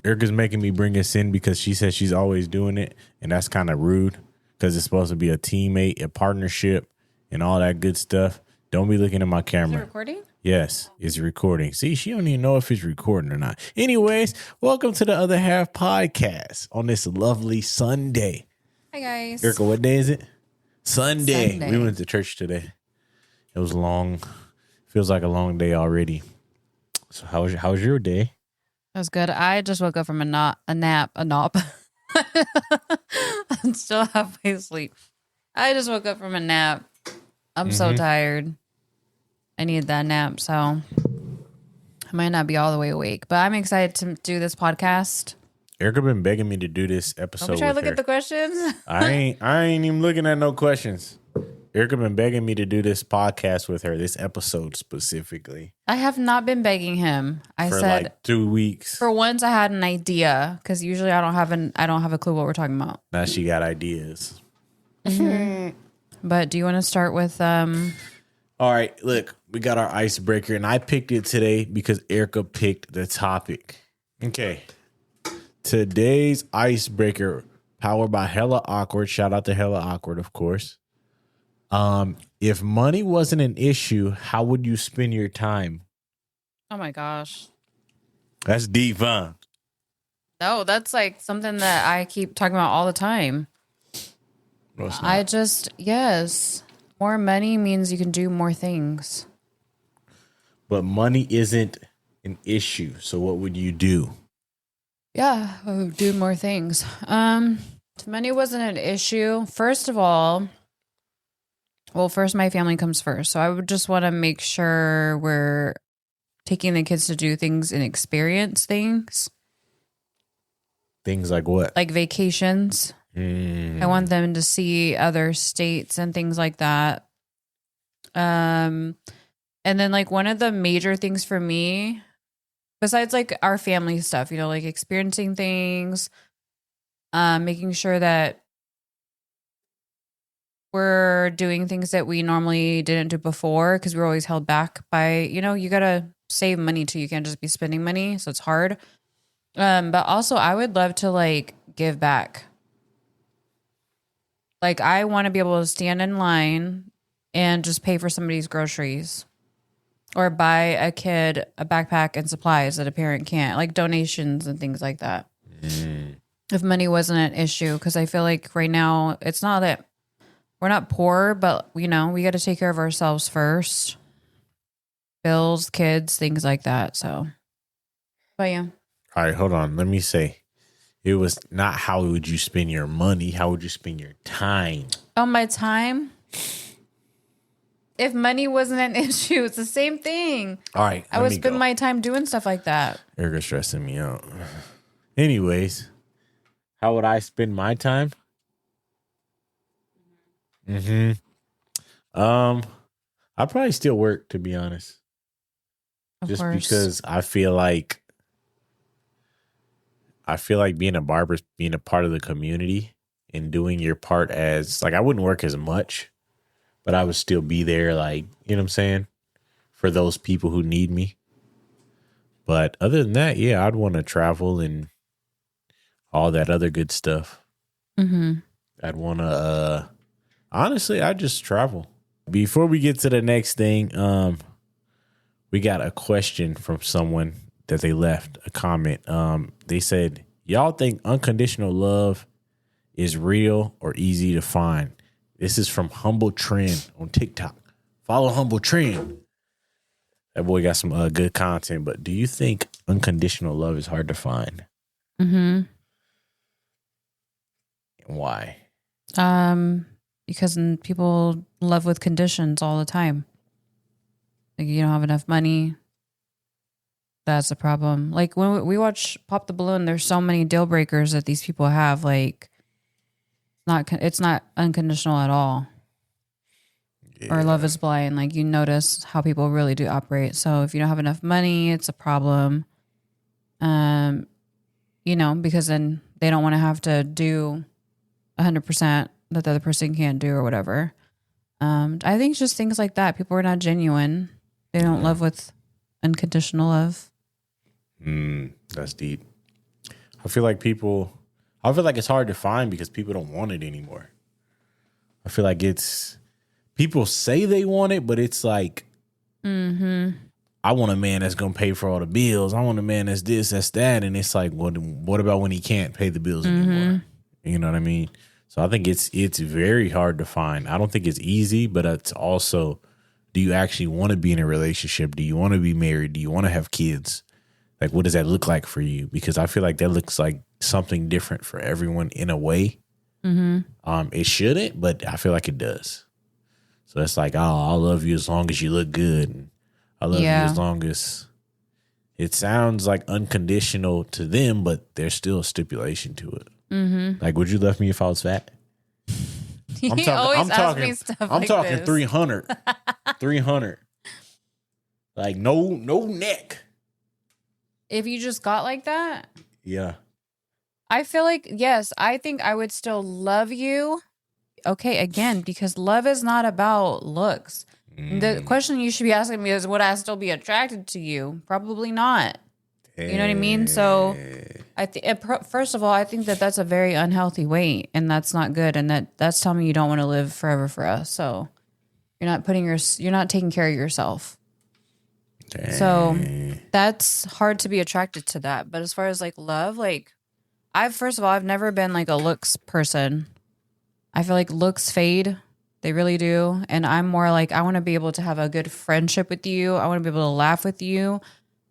Erica's making me bring us in because she says she's always doing it, and that's kind of rude because it's supposed to be a teammate, a partnership, and all that good stuff. Don't be looking at my camera. Is it recording? Yes, it's recording. See, she don't even know if it's recording or not. Anyways, welcome to the Other Half podcast on this lovely Sunday. Hi, guys. Erica, what day is it? Sunday. We went to church today. It was long. Feels like a long day already. So how was your day? That was good. I just woke up from a nap. I'm still halfway asleep. I just woke up from a nap. I'm so tired. I need that nap, so I might not be all the way awake. But I'm excited to do this podcast. Erica been begging me to do this episode. Don't we try to look at the questions? I ain't even looking at no questions. Erica been begging me to do this podcast with her, this episode specifically. I have not been begging him. I said like 2 weeks. For once, I had an idea because usually I don't have a clue what we're talking about. Now she got ideas. Mm-hmm. But do you want to start with? All right, look, we got our icebreaker, and I picked it today because Erica picked the topic. Okay, today's icebreaker, powered by Hella Awkward. Shout out to Hella Awkward, of course. If money wasn't an issue, how would you spend your time? Oh my gosh. That's deep, huh? No, that's like something that I keep talking about all the time. No, it's not. Yes. More money means you can do more things. But money isn't an issue. So what would you do? Yeah, I would do more things. If money wasn't an issue, first of all, first my family comes first. So I would just want to make sure we're taking the kids to do things and experience things. Things like what? Like vacations. I want them to see other states and things like that. And then like one of the major things for me, besides like our family stuff, like experiencing things, making sure that we're doing things that we normally didn't do before because we were always held back by, you got to save money too. You can't just be spending money. So it's hard. But also I would love to like give back. Like I want to be able to stand in line and just pay for somebody's groceries or buy a kid a backpack and supplies that a parent can't, like donations and things like that. If money wasn't an issue, because I feel like right now it's not that we're not poor, but we got to take care of ourselves first. Bills, kids, things like that. So, but yeah. All right, hold on. Let me say, it was not how would you spend your money. How would you spend your time? Oh, my time? If money wasn't an issue, it's the same thing. All right. I would spend my time doing stuff like that. Erica's stressing me out. Anyways, how would I spend my time? I'd probably still work, to be honest. Of Just course. because I feel like being a barber is being a part of the community and doing your part as like I wouldn't work as much, but I would still be there, like, you know what I'm saying, for those people who need me. But other than that, yeah, I'd want to travel and all that other good stuff. I'd want to honestly, I just travel. Before we get to the next thing, we got a question from someone that they left a comment. They said, y'all think unconditional love is real or easy to find? This is from Humble Trend on TikTok. Follow Humble Trend. That boy got some good content, but do you think unconditional love is hard to find? And why? Because people love with conditions all the time. Like you don't have enough money. That's a problem. Like when we watch Pop the Balloon, there's so many deal breakers that these people have. Like it's not unconditional at all. Yeah. Or Love is Blind. Like you notice how people really do operate. So if you don't have enough money, it's a problem. Because then they don't want to have to do 100% that the other person can't do or whatever. I think it's just things like that. People are not genuine. They don't love with unconditional love. That's deep. I feel like it's hard to find because people don't want it anymore. I feel like people say they want it, but it's like, I want a man that's going to pay for all the bills. I want a man that's this, that's that. And it's like, what about when he can't pay the bills anymore? You know what I mean? So I think it's very hard to find. I don't think it's easy, but it's also, do you actually want to be in a relationship? Do you want to be married? Do you want to have kids? Like, what does that look like for you? Because I feel like that looks like something different for everyone in a way. It shouldn't, but I feel like it does. So it's like, oh, I'll love you as long as you look good. And I love you as long as it sounds like unconditional to them, but there's still a stipulation to it. Like, would you love me if I was fat? I'm talking 300. 300. Like, no neck. If you just got like that? Yeah. I feel like, yes, I think I would still love you. Okay, again, because love is not about looks. The question you should be asking me is, would I still be attracted to you? Probably not. You know what I mean? So, first of all, I think that that's a very unhealthy weight, and that's not good. And that's telling me you don't want to live forever for us. So, you're not taking care of yourself. Dang. So, that's hard to be attracted to that. But as far as like love, like I've never been like a looks person. I feel like looks fade. They really do. And I'm more like, I want to be able to have a good friendship with you. I want to be able to laugh with you.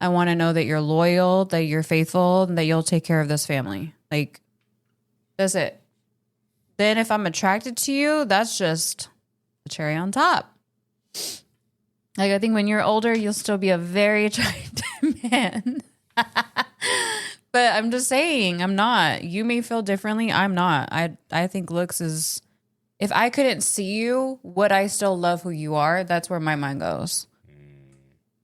I want to know that you're loyal, that you're faithful, and that you'll take care of this family. Like, that's it. Then if I'm attracted to you, that's just the cherry on top. Like, I think when you're older, you'll still be a very attractive man. But I'm just saying, I'm not. You may feel differently. I'm not. I think looks is, if I couldn't see you, would I still love who you are? That's where my mind goes.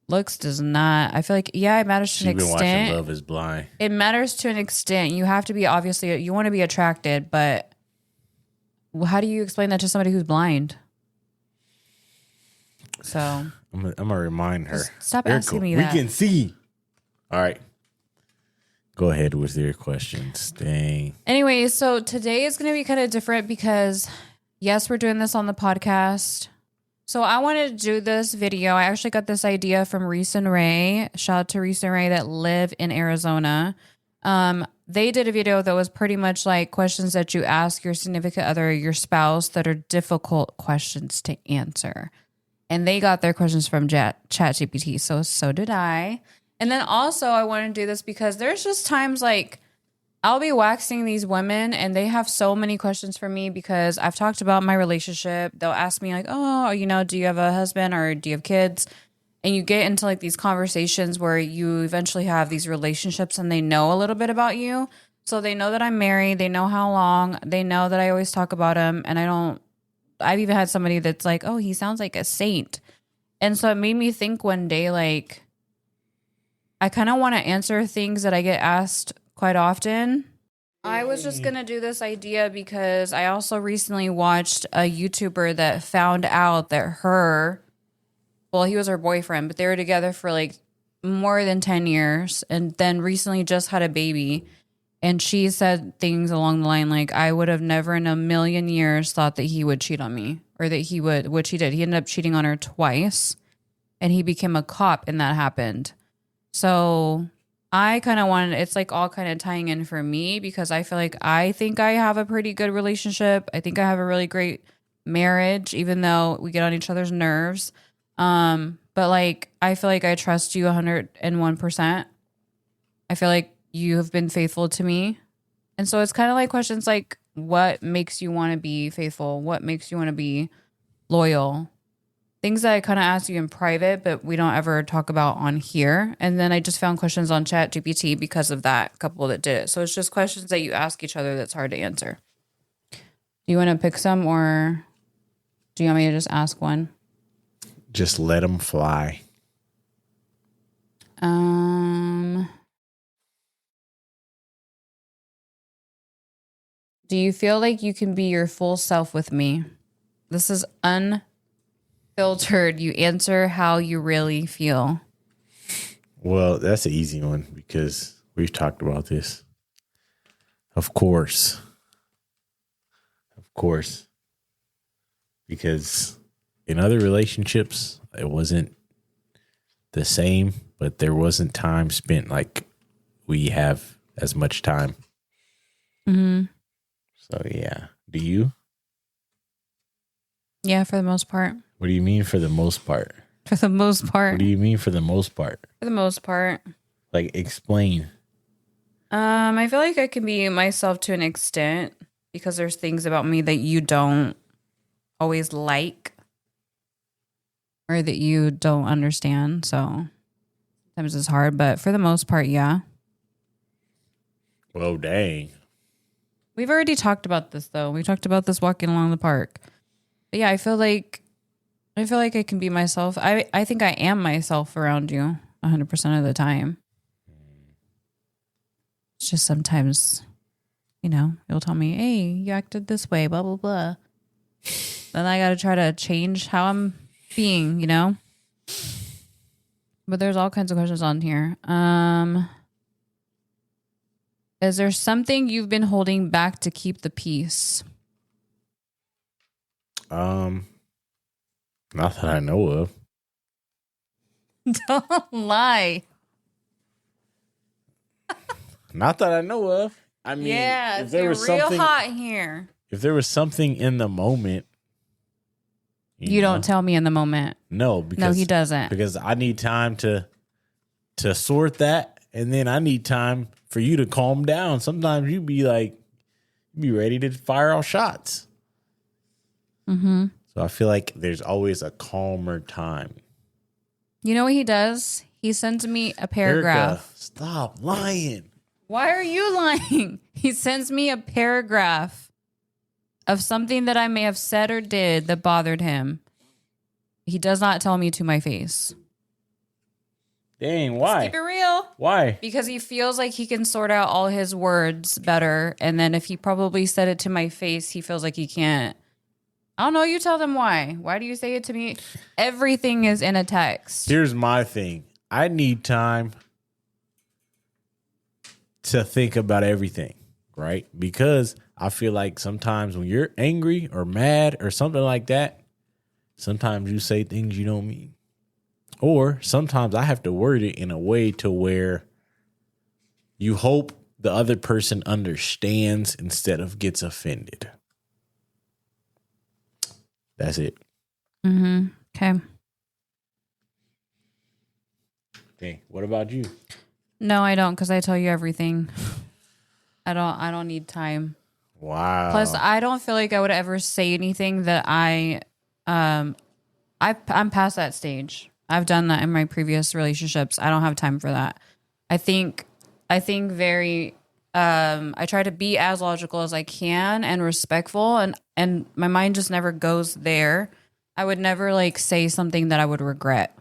Looks does not. I feel like, yeah, it matters to an extent. You've been watching Love is Blind. It matters to an extent. You have to be, obviously, you want to be attracted, but how do you explain that to somebody who's blind? So I'm gonna remind her. Stop asking me that. We can see. All right. Go ahead with your questions. Dang. Anyway, so today is going to be kind of different because, yes, we're doing this on the podcast. So I wanted to do this video. I actually got this idea from Reese and Ray. Shout out to Reese and Ray that live in Arizona. They did a video that was pretty much like questions that you ask your significant other, your spouse, that are difficult questions to answer. And they got their questions from ChatGPT. So did I. And then also I want to do this because there's just times like I'll be waxing these women and they have so many questions for me because I've talked about my relationship. They'll ask me like, oh, do you have a husband or do you have kids? And you get into like these conversations where you eventually have these relationships and they know a little bit about you. So they know that I'm married. They know how long. They know that I always talk about him. And I've even had somebody that's like, oh, he sounds like a saint. And so it made me think one day, like, I kind of want to answer things that I get asked quite often. I was just going to do this idea because I also recently watched a YouTuber that found out that he was her boyfriend, but they were together for like more than 10 years and then recently just had a baby. And she said things along the line like, I would have never in a million years thought that he would cheat on me or that he would, which he did. He ended up cheating on her twice and he became a cop and that happened. So I kind of wanted, it's like all kind of tying in for me because I feel like I think I have a pretty good relationship. I think I have a really great marriage, even though we get on each other's nerves. But like, I feel like I trust you 101%. I feel like you have been faithful to me. And so it's kind of like questions like, what makes you want to be faithful? What makes you want to be loyal? Things that I kind of ask you in private, but we don't ever talk about on here. And then I just found questions on ChatGPT because of that couple that did it. So it's just questions that you ask each other that's hard to answer. Do you want to pick some or do you want me to just ask one? Just let them fly. Do you feel like you can be your full self with me? This is unfiltered. You answer how you really feel. Well, that's an easy one because we've talked about this. Of course. Of course. Because in other relationships, it wasn't the same, but there wasn't time spent like we have as much time. Mm-hmm. So, yeah. Do you? Yeah, for the most part. What do you mean for the most part? For the most part. What do you mean for the most part? For the most part. Like, explain. I feel like I can be myself to an extent because there's things about me that you don't always like or that you don't understand. So sometimes it's hard, but for the most part, yeah. Well, dang. We've already talked about this though. We talked about this walking along the park. But yeah, I feel like I can be myself. I think I am myself around you 100% of the time. It's just sometimes, you'll tell me, hey, you acted this way, blah, blah, blah. Then I got to try to change how I'm being, But there's all kinds of questions on here. Is there something you've been holding back to keep the peace? Not that I know of. Don't lie. Not that I know of. I mean, Yeah, if there was real something hot here. If there was something in the moment, you don't tell me in the moment. No, because no, he doesn't. Because I need time to sort that, and then I need time for you to calm down. Sometimes you be ready to fire off shots. Mm-hmm. So I feel like there's always a calmer time. You know what he does? He sends me a paragraph. Erica, stop lying. Why are you lying? He sends me a paragraph of something that I may have said or did that bothered him. He does not tell me to my face. Dang, why? Let's keep it real. Why? Because he feels like he can sort out all his words better. And then if he probably said it to my face, he feels like he can't. I don't know. You tell them why. Why do you say it to me? Everything is in a text. Here's my thing. I need time to think about everything, right? Because I feel like sometimes when you're angry or mad or something like that, sometimes you say things you don't mean. Or sometimes I have to word it in a way to where you hope the other person understands instead of gets offended. That's it. Mm-hmm. Okay. Okay. What about you? No, I don't, because I tell you everything. I don't need time. Wow. Plus, I don't feel like I would ever say anything that I'm past that stage. I've done that in my previous relationships. I don't have time for that. I think very I try to be as logical as I can and respectful, and my mind just never goes there. I would never say something that I would regret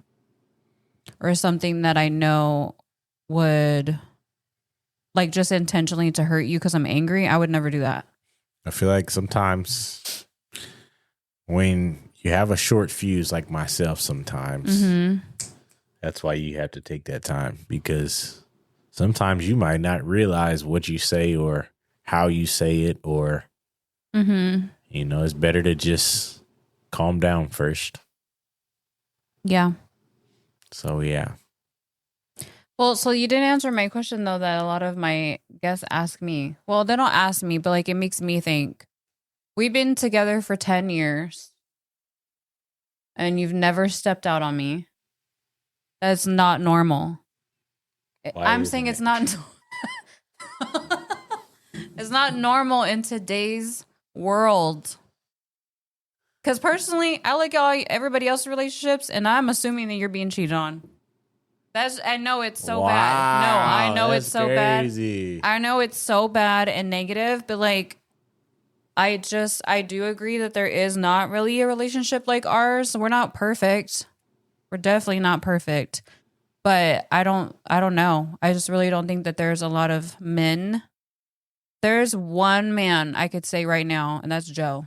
or something that I know would just intentionally to hurt you because I'm angry. I would never do that. I feel like sometimes when you have a short fuse like myself sometimes, that's why you have to take that time, because sometimes you might not realize what you say or how you say it, or, it's better to just calm down first. Yeah. So, yeah. Well, so you didn't answer my question, though, that a lot of my guests ask me. Well, they don't ask me, but it makes me think. We've been together for 10 years and you've never stepped out on me. That's not normal. I'm saying it's not. It's not normal in today's world. Because personally, I look at everybody else's relationships and I'm assuming that you're being cheated on. I know it's so bad. No, I know it's so crazy. bad. I know it's so bad and negative, but I do agree that there is not really a relationship like ours. We're not perfect. We're definitely not perfect. But I don't know. I just really don't think that there's a lot of men. There's one man I could say right now, and that's Joe.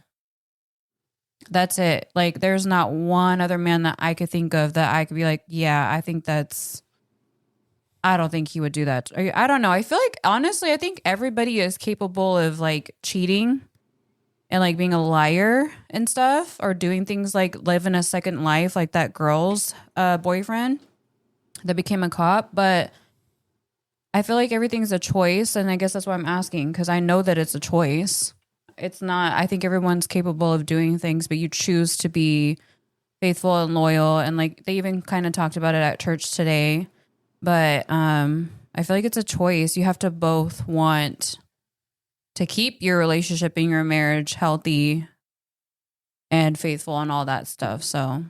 That's it. There's not one other man that I could think of that I could be like, yeah, I think that's I don't think he would do that. I don't know. I feel like, honestly, I think everybody is capable of like cheating and like being a liar and stuff, or doing things like living a second life, like that girl's boyfriend that became a cop. But I feel like everything's a choice. And I guess that's why I'm asking, because I know that it's a choice. It's not, I think everyone's capable of doing things, but you choose to be faithful and loyal. And like they even kind of talked about it at church today. But I feel like it's a choice. You have to both want to keep your relationship and your marriage healthy and faithful and all that stuff. So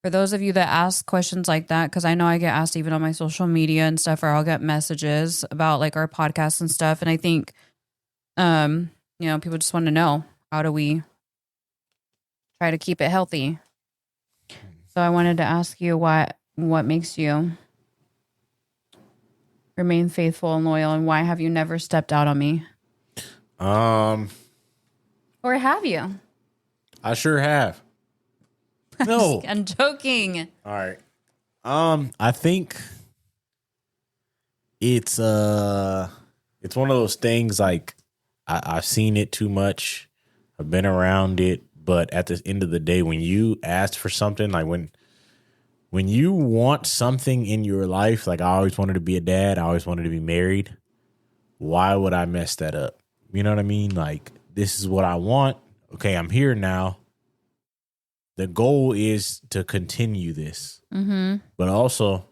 for those of you that ask questions like that, because I know I get asked even on my social media and stuff, or I'll get messages about like our podcast and stuff. And I think, people just want to know, how do we try to keep it healthy? So I wanted to ask you what makes you remain faithful and loyal, and why have you never stepped out on me? Or have you? I sure have. No, I'm joking. All right. I think it's one of those things like I've seen it too much. I've been around it, but at the end of the day, when you ask for something, like when you want something in your life, like I always wanted to be a dad, I always wanted to be married. Why would I mess that up? You know what I mean? Like, this is what I want. Okay, I'm here now. The goal is to continue this. Mm-hmm. But also,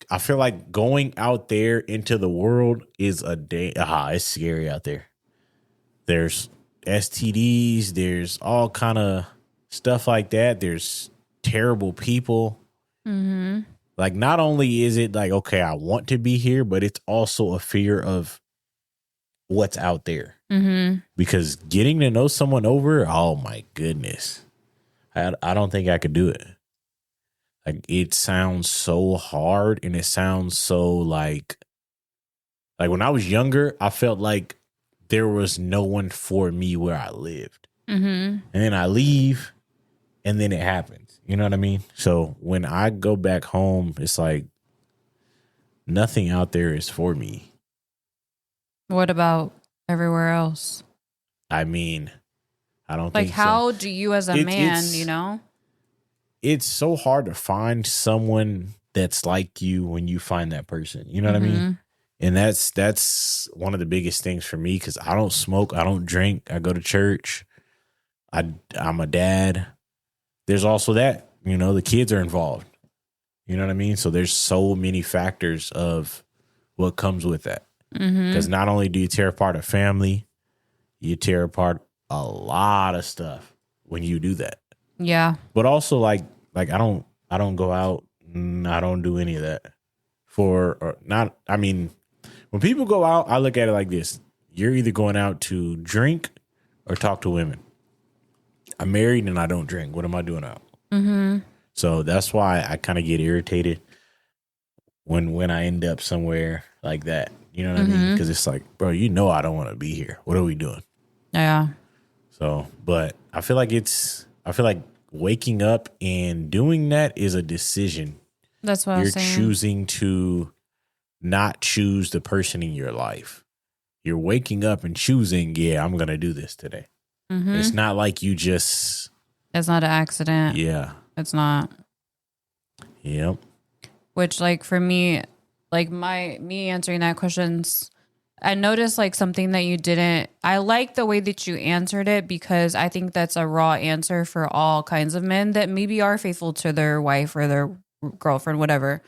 I feel like going out there into the world is it's scary out there. There's STDs, there's all kind of stuff like that. There's terrible people. Mm-hmm. Like, not only is it like, okay, I want to be here, but it's also a fear of what's out there. Mm-hmm. Because getting to know someone over, oh my goodness, I don't think I could do it. Like, it sounds so hard, and it sounds so like when I was younger, I felt like there was no one for me where I lived. Mm-hmm. And then I leave, and then it happens. You know what I mean? So when I go back home, it's like nothing out there is for me. What about everywhere else? I mean, I don't like, think how so. do you as a man, It's so hard to find someone that's like you when you find that person. You know what I mean? And that's one of the biggest things for me, because I don't smoke, I don't drink, I go to church, I'm a dad. There's also that, the kids are involved. You know what I mean? So there's so many factors of what comes with that. Because not only do you tear apart a family, you tear apart a lot of stuff when you do that. Yeah. But also like I don't go out, I don't do any of that. When people go out, I look at it like this. You're either going out to drink or talk to women. I'm married and I don't drink. What am I doing out? Mm-hmm. So that's why I kind of get irritated when I end up somewhere like that. You know what I mean? Because it's like, bro, I don't want to be here. What are we doing? Yeah. So, but I feel like waking up and doing that is a decision. That's what I'm saying. You're choosing to not choose the person in your life. You're waking up and choosing, I'm going to do this today. Mm-hmm. It's not like you just... It's not an accident. Yeah. It's not. Yep. Which, like, for me, like, me answering that question's... I noticed like something that you didn't. I like the way that you answered it, because I think that's a raw answer for all kinds of men that maybe are faithful to their wife or their girlfriend, whatever.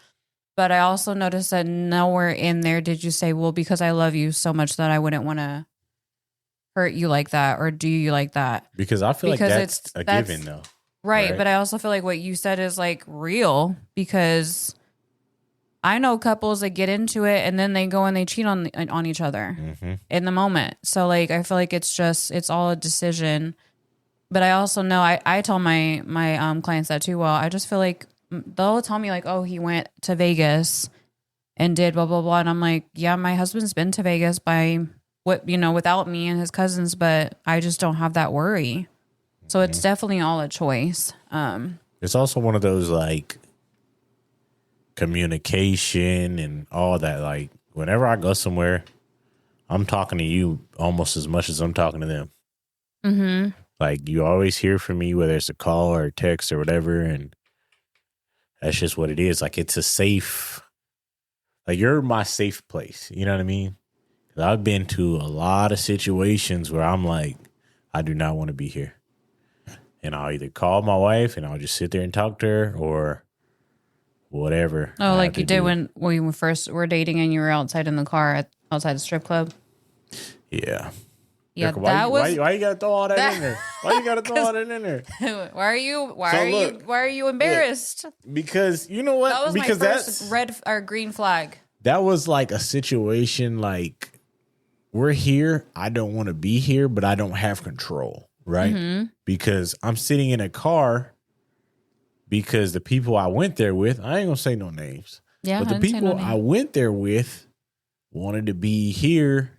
But I also noticed that nowhere in there did you say, well, because I love you so much that I wouldn't want to hurt you like that or do you like that. Because I feel like that's a given though. Right. But I also feel like what you said is like real, because I know couples that get into it and then they go and they cheat on each other in the moment. So like, I feel like it's all a decision. But I also know I tell my clients that too. Well, I just feel like they'll tell me like, oh, he went to Vegas and did blah, blah, blah. And I'm like, yeah, my husband's been to Vegas without me and his cousins, but I just don't have that worry. So it's definitely all a choice. It's also one of those like communication and all that. Like whenever I go somewhere, I'm talking to you almost as much as I'm talking to them. Mm-hmm. Like you always hear from me, whether it's a call or a text or whatever. And that's just what it is. Like it's a safe, like you're my safe place. You know what I mean? 'Cause I've been to a lot of situations where I'm like, I do not want to be here. And I'll either call my wife and I'll just sit there and talk to her or whatever. Oh, like you did when we first were dating and you were outside in the car outside the strip club? Yeah. Yeah, Why, that was. why you gotta throw all that in there? Why you gotta throw all that in there? Why are you embarrassed? Because you know what? That was because my first red or green flag. That was like a situation like we're here. I don't want to be here, but I don't have control, right? Mm-hmm. Because I'm sitting in a car because the people I went there with, I ain't gonna say no names. Yeah, but the people I went there with wanted to be here.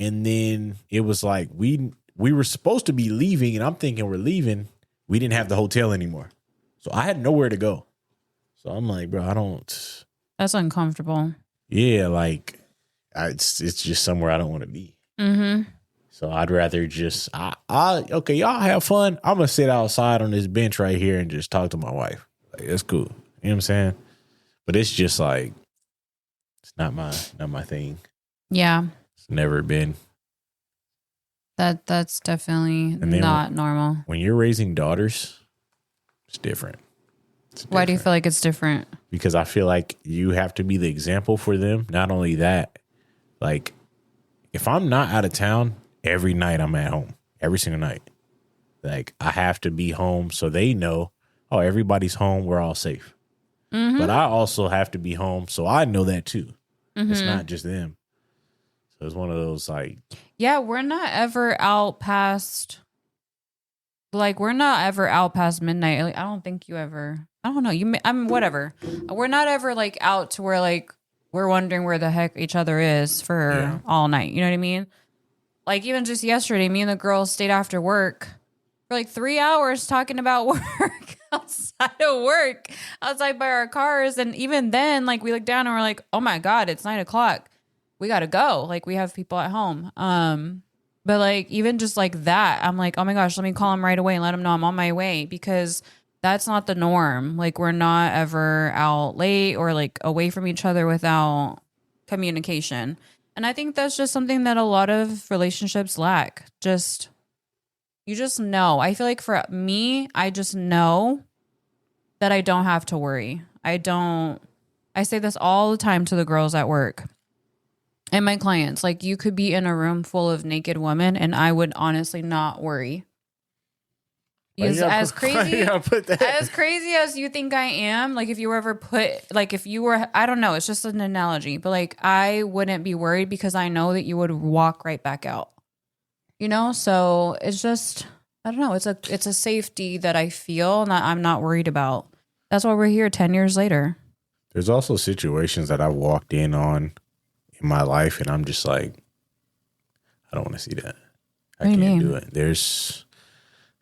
And then it was like we were supposed to be leaving, and I'm thinking we're leaving. We didn't have the hotel anymore. So I had nowhere to go. So I'm like, bro, I don't. That's uncomfortable. Yeah, like it's just somewhere I don't want to be. Mm-hmm. So I'd rather just, okay, y'all have fun. I'm going to sit outside on this bench right here and just talk to my wife. Like, that's cool. You know what I'm saying? But it's just like, it's not my thing. Yeah. Never been. That's definitely not normal. When you're raising daughters, it's different. Why do you feel like it's different? Because I feel like you have to be the example for them. Not only that, like if I'm not out of town, every night I'm at home. Every single night. Like I have to be home so they know, oh, everybody's home. We're all safe. Mm-hmm. But I also have to be home so I know that too. Mm-hmm. It's not just them. So it's one of those like. Yeah, we're not ever out past. Like we're not ever out past midnight. Like, I don't think you ever. I don't know. I'm whatever. We're not ever like out to where like we're wondering where the heck each other is for all night. You know what I mean? Like even just yesterday, me and the girls stayed after work for like 3 hours talking about work outside of work, outside by our cars. And even then, like we looked down and we're like, oh my God, it's 9:00. We got to go. Like we have people at home. But like, even just like that, I'm like, oh my gosh, let me call him right away and let him know I'm on my way, because that's not the norm. Like we're not ever out late or like away from each other without communication. And I think that's just something that a lot of relationships lack. You just know. I feel like for me, I just know that I don't have to worry. I say this all the time to the girls at work and my clients. Like you could be in a room full of naked women and I would honestly not worry. Because as crazy as you think I am, like if you were ever I don't know, it's just an analogy, but like I wouldn't be worried because I know that you would walk right back out. You know, so it's just, I don't know, it's a safety that I feel and that I'm not worried about. That's why we're here 10 years later. There's also situations that I've walked in on in my life and I'm just like, I don't want to see that. I can't do it. There's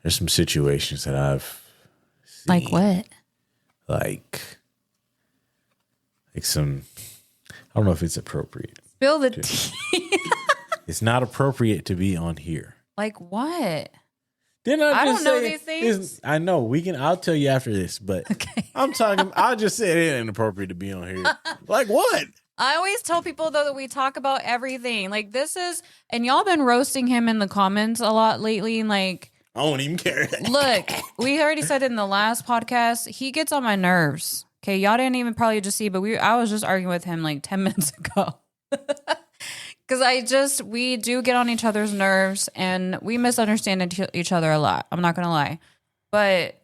some situations that I've seen. Like what? Like some, I don't know if it's appropriate. Spill the tea. It's not appropriate to be on here. Like what? Didn't I don't know these things. I know. I'll tell you after this, but okay. I just said it ain't inappropriate to be on here. Like what? I always tell people though that we talk about everything. Like and y'all been roasting him in the comments a lot lately. And like, I don't even care. Look, we already said it in the last podcast. He gets on my nerves. Okay, y'all didn't even probably just see, but I was just arguing with him like 10 minutes ago. Because we do get on each other's nerves and we misunderstand each other a lot. I'm not going to lie. But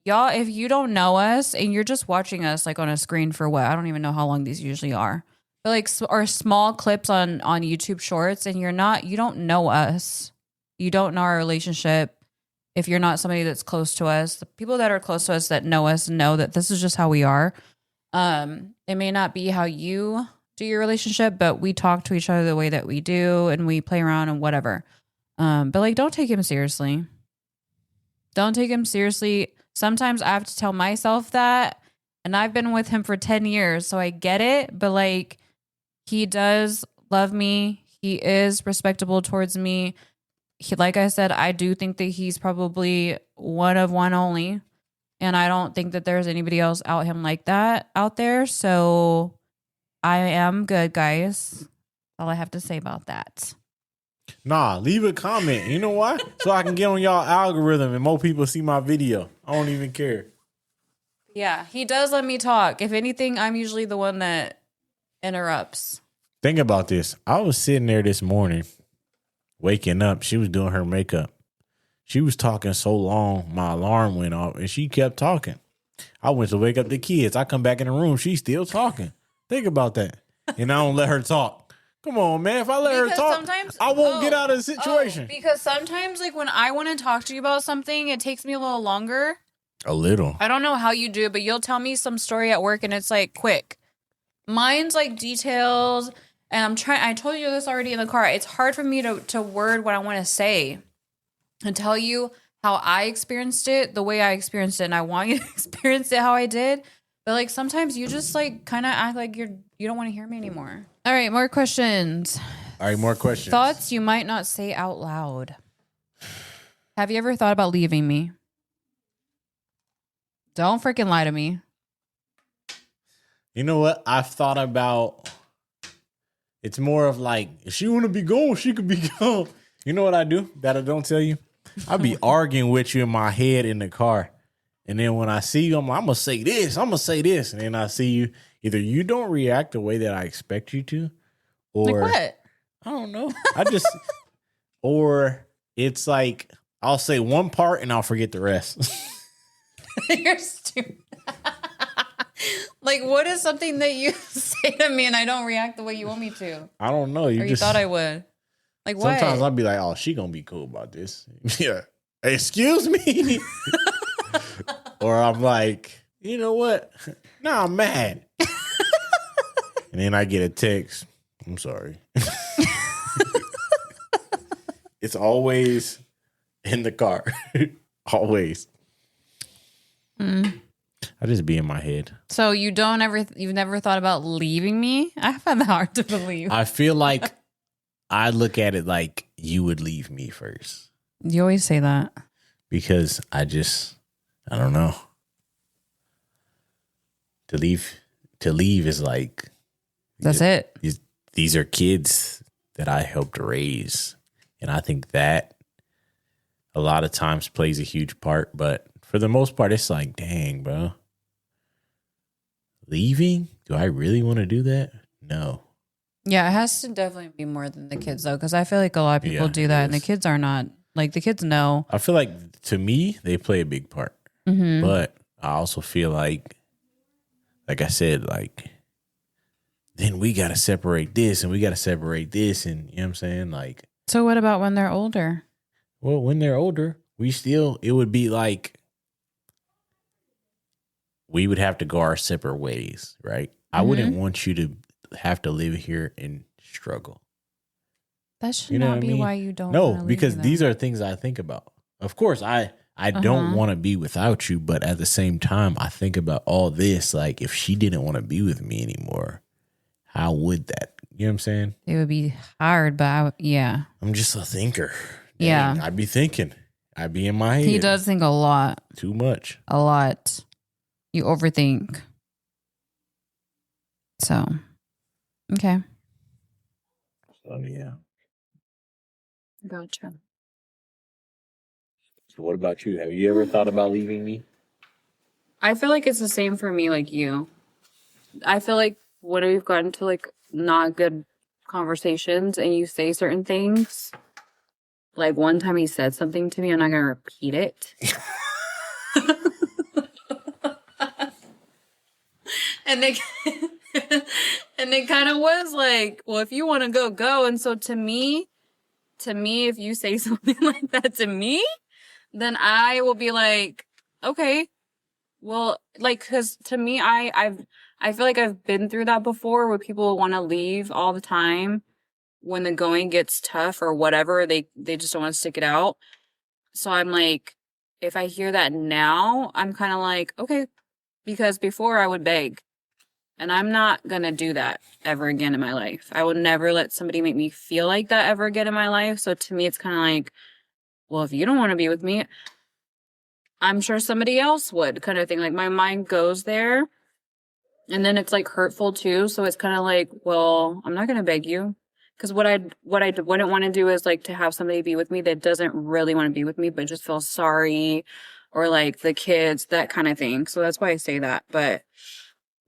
y'all, if you don't know us and you're just watching us like on a screen for what? I don't even know how long these usually are. But like, or small clips on YouTube Shorts and you don't know us. You don't know our relationship. If you're not somebody that's close to us, the people that are close to us that know us know that this is just how we are. It may not be how you do your relationship, but we talk to each other the way that we do and we play around and whatever. But like, don't take him seriously. Don't take him seriously. Sometimes I have to tell myself that. And I've been with him for 10 years, so I get it. But like, he does love me. He is respectable towards me. Like I said, I do think that he's probably one of one only. And I don't think that there's anybody else out him like that out there. So I am good, guys. All I have to say about that. Nah, leave a comment. You know why? So I can get on y'all algorithm and more people see my video. I don't even care. Yeah, he does let me talk. If anything, I'm usually the one that interrupts. Think about this. I was sitting there this morning, waking up. She was doing her makeup. She was talking so long, my alarm went off, and she kept talking. I went to wake up the kids. I come back in the room. She's still talking. Think about that. And I don't let her talk. Come on, man. If I let her talk, I won't get out of the situation. Because sometimes, like, when I want to talk to you about something, it takes me a little longer. A little. I don't know how you do it, but you'll tell me some story at work, and it's, like, quick. Mine's, like, details, and I told you this already in the car. It's hard for me to word what I want to say and tell you how I experienced it, the way I experienced it, and I want you to experience it how I did. But, like, sometimes you just, like, kind of act like you don't want to hear me anymore. All right, more questions. All right, more questions. Thoughts you might not say out loud. Have you ever thought about leaving me? Don't freaking lie to me. You know what? I've thought about, it's more of like, if she want to be gone, she could be gone. You know what I do that I don't tell you? I be arguing with you in my head in the car. And then when I see you, I'm like, I'm going to say this. I'm going to say this. And then I see you. Either you don't react the way that I expect you to. Or, like what? I don't know. Or it's like, I'll say one part and I'll forget the rest. You're stupid. Like, what is something that you say to me and I don't react the way you want me to? I don't know. You thought I would. Like, what? Sometimes I'll be like, oh, she going to be cool about this. Yeah. Excuse me. Or I'm like, you know what? Nah, I'm mad. And then I get a text. I'm sorry. It's always in the car. Always. I just be in my head. So you've never thought about leaving me? I find that hard to believe. I feel like I look at it like you would leave me first. You always say that. Because I don't know. To leave is like, that's it. These are kids that I helped raise. And I think that a lot of times plays a huge part. But for the most part, it's like, dang, bro. Leaving? Do I really want to do that? No. Yeah, it has to definitely be more than the kids, though, because I feel like a lot of people do that, and the kids are not. Like, the kids know. I feel like, to me, they play a big part. Mm-hmm. But I also feel like I said, like, then we got to separate this and we got to separate this. And you know what I'm saying? Like, so what about when they're older? Well, when they're older, it would be like, we would have to go our separate ways, right? Mm-hmm. I wouldn't want you to have to live here and struggle. That should not be why you don't. No, because these are things I think about. Of course, I don't want to be without you, but at the same time, I think about all this. Like, if she didn't want to be with me anymore, how would that? You know what I'm saying? It would be hard, but yeah. I'm just a thinker. Dang, yeah. I'd be thinking. I'd be in my head. He does think a lot. Too much. A lot. You overthink. So, okay. So, yeah. Gotcha. So what about you? Have you ever thought about leaving me? I feel like it's the same for me like you. I feel like when we've gotten to like not good conversations and you say certain things, like one time he said something to me, I'm not going to repeat it. And it kind of was like, well, if you want to go, go. And so to me, if you say something like that to me, then I will be like, okay, well, like, because to me, I feel like I've been through that before where people want to leave all the time when the going gets tough or whatever. They just don't want to stick it out. So I'm like, if I hear that now, I'm kind of like, okay, because before I would beg. And I'm not going to do that ever again in my life. I will never let somebody make me feel like that ever again in my life. So to me, it's kind of like, well, if you don't want to be with me, I'm sure somebody else would, kind of thing. Like my mind goes there. And then it's like hurtful too. So it's kind of like, well, I'm not going to beg you. Because what I wouldn't want to do is like to have somebody be with me that doesn't really want to be with me, but just feel sorry, or like the kids, that kind of thing. So that's why I say that. But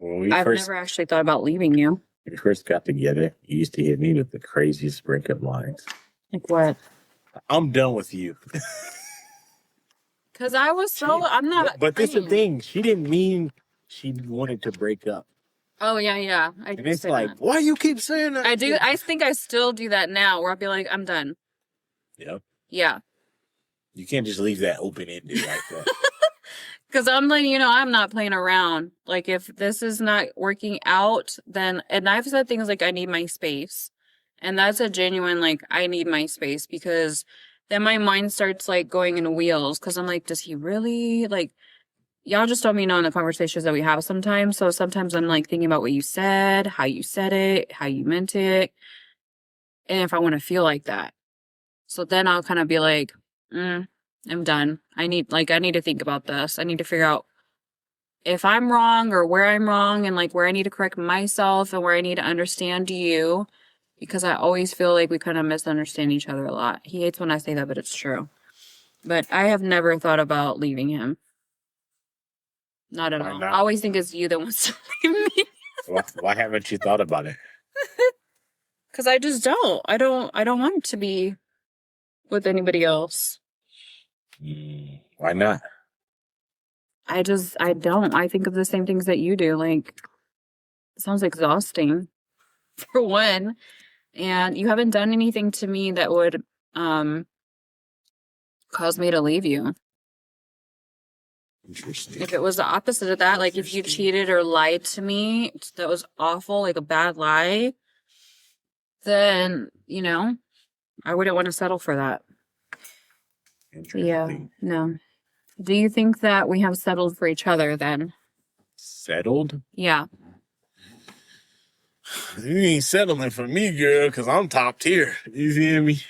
I've never actually thought about leaving you. When we first got together, you used to hit me with the craziest breakup lines. Like what? I'm done with you. Because I was I'm not. But this is the thing. She didn't mean she wanted to break up. Oh, yeah. And it's like, why you keep saying that? I do. I think I still do that now, where I'll be like, I'm done. Yep. Yeah. You can't just leave that open-ended like that. Because I'm letting you know, I'm not playing around. Like, if this is not working out, then, and I've said things like, I need my space. And that's a genuine, like, I need my space, because then my mind starts, like, going in wheels. Because I'm like, does he really, like, y'all just don't know in the conversations that we have sometimes. So sometimes I'm, like, thinking about what you said, how you said it, how you meant it, and if I want to feel like that. So then I'll kind of be like, I'm done. I need to think about this. I need to figure out if I'm wrong or where I'm wrong, and like where I need to correct myself and where I need to understand you, because I always feel like we kind of misunderstand each other a lot. He hates when I say that, but it's true. But I have never thought about leaving him. Not at all. I always think it's you that wants to leave me. Why haven't you thought about it? Because I just don't. I don't want to be with anybody else. Why not? I don't. I think of the same things that you do. Like, it sounds exhausting, for one. And you haven't done anything to me that would cause me to leave you. Interesting. If it was the opposite of that, like if you cheated or lied to me, that was awful, like a bad lie, then, I wouldn't want to settle for that. Yeah, no. Do you think that we have settled for each other then? Settled? Yeah. You ain't settling for me, girl, because I'm top tier. You feel me?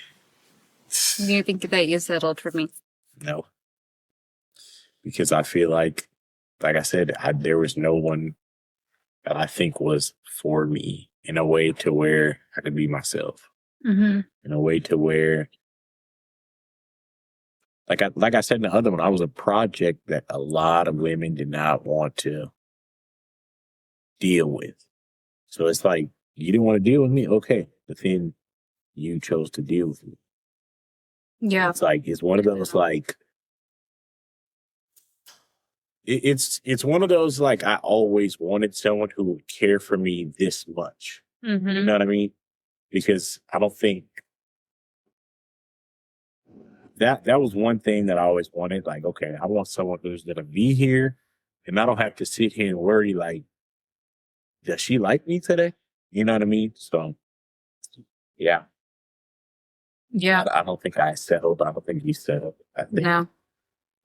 Do you think that you settled for me? No. Because I feel like I said, there was no one that I think was for me in a way to where I could be myself. Mm-hmm. In a way to where, like I said in the other one, I was a project that a lot of women did not want to deal with. So it's like, you didn't want to deal with me? Okay. But then you chose to deal with me. Yeah. It's like, it's one of those, like, it's one of those, like, I always wanted someone who would care for me this much. Mm-hmm. You know what I mean? Because I don't think that was one thing that I always wanted. Like, okay, I want someone who's going to be here, and I don't have to sit here and worry, like, does she like me today? You know what I mean? So, yeah. Yeah. I don't think I settled. I don't think you settled. I think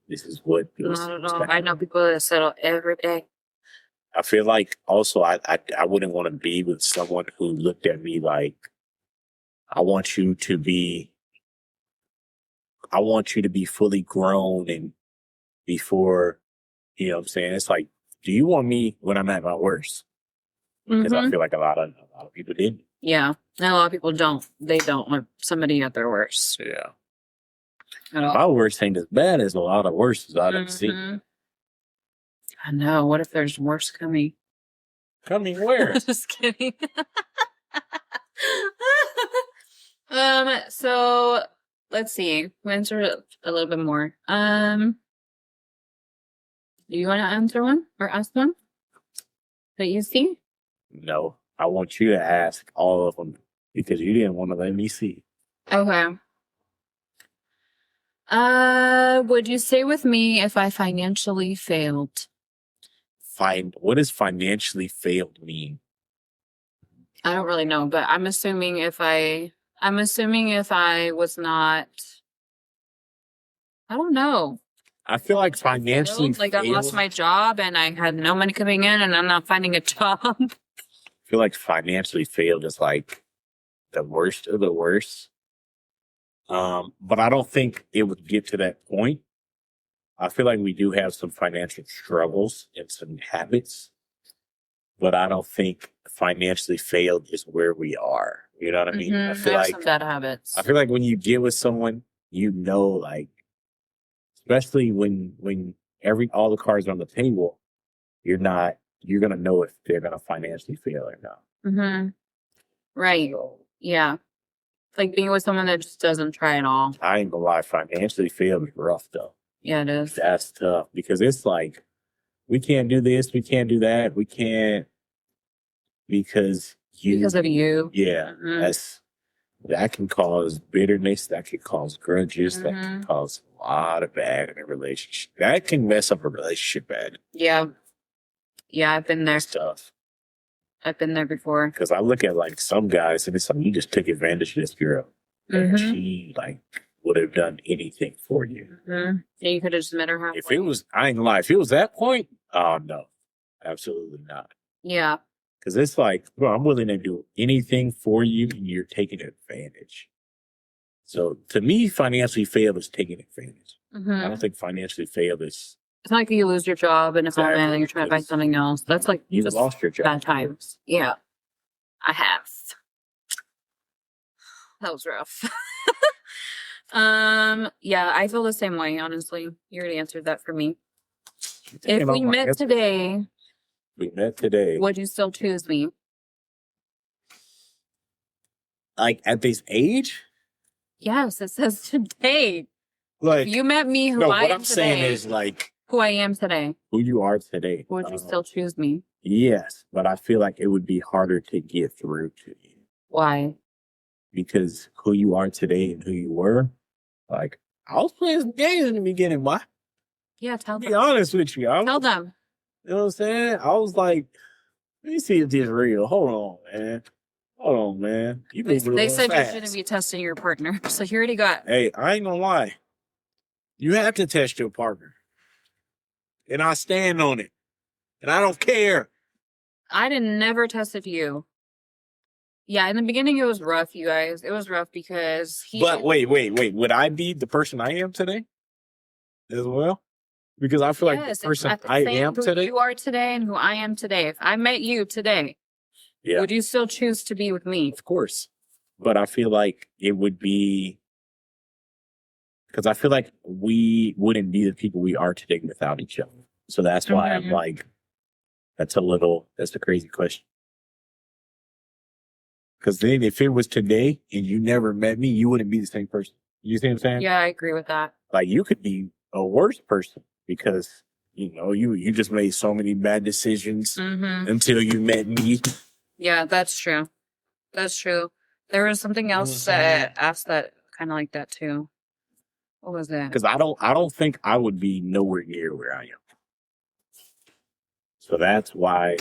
this is what feels. Not at all. I know people that settle every day. I feel like also I wouldn't want to be with someone who looked at me like, I want you to be fully grown and before, you know what I'm saying? It's like, do you want me when I'm at my worst? Because I feel like a lot of people didn't. Yeah. And a lot of people don't. They don't want somebody at their worst. Yeah. My worst ain't as bad as a lot of worst I've ever seen. I know. What if there's worse coming? Coming where? Just kidding. So let's see. We'll answer a little bit more. Do you want to answer one or ask one that you see? No, I want you to ask all of them because you didn't want to let me see. Okay. Would you stay with me if I financially failed? What does financially failed mean? I don't really know, but I'm assuming if I was not, I don't know. I feel like financially Like I lost failed. my job and I had no money coming in and I'm not finding a job. I feel like financially failed is like the worst of the worst. But I don't think it would get to that point. I feel like we do have some financial struggles and some habits, but I don't think financially failed is where we are. You know what I mean? I have some bad habits. I feel like when you get with someone, you know, like, especially when all the cards are on the table, you're gonna know if they're gonna financially fail or not. Right. Yeah. Like being with someone that just doesn't try at all. I ain't gonna lie, financially fail is rough though. Yeah, it is. That's tough because it's like we can't do this, we can't do that, we can't because of you. Yeah, that can cause bitterness, that can cause grudges, that can cause a lot of bad in a relationship. That can mess up a relationship bad. Yeah. Yeah, I've been there. It's tough. I've been there before. Because I look at like some guys and it's like you just took advantage of this girl. And she like would have done anything for you. Yeah, you could have just met her halfway. If it was, I ain't gonna lie, if it was that point, oh no, absolutely not. Yeah. Because it's like, bro, I'm willing to do anything for you and you're taking advantage. So to me, financially failed is taking advantage. I don't think financially failed is. It's not like you lose your job and then you're trying to find something else. That's like you lost your job. Bad times. Yeah. I have. That was rough. Yeah, I feel the same way, honestly. You already answered that for me. If we met today, would you still choose me? Like at this age? Yes, it says today. Like if you met me who I am today. What I'm saying is like who I am today. Who you are today. Would you still choose me? Yes, but I feel like it would be harder to get through to you. Why? Because who you are today and who you were, like, I was playing some games in the beginning, boy. Yeah, tell them. Be honest with you. Tell them. You know what I'm saying? I was like, let me see if this is real. Hold on, man. They said you shouldn't be testing your partner. So you already got. Hey, I ain't gonna lie. You have to test your partner. And I stand on it. And I don't care. I never tested you. Yeah, in the beginning it was rough, you guys. It was rough because But wait. Would I be the person I am today? As well? Because I feel like the person I am today. Who you are today and who I am today. If I met you today, would you still choose to be with me? Of course. But I feel like it would be because I feel like we wouldn't be the people we are today without each other. So that's why I'm like, that's a crazy question. Because then if it was today and you never met me, you wouldn't be the same person. You see what I'm saying? Yeah, I agree with that. Like you could be a worse person because, you just made so many bad decisions until you met me. Yeah, that's true. That's true. There was something else that asked that kind of like that too. What was that? Because I don't think I would be nowhere near where I am. So that's why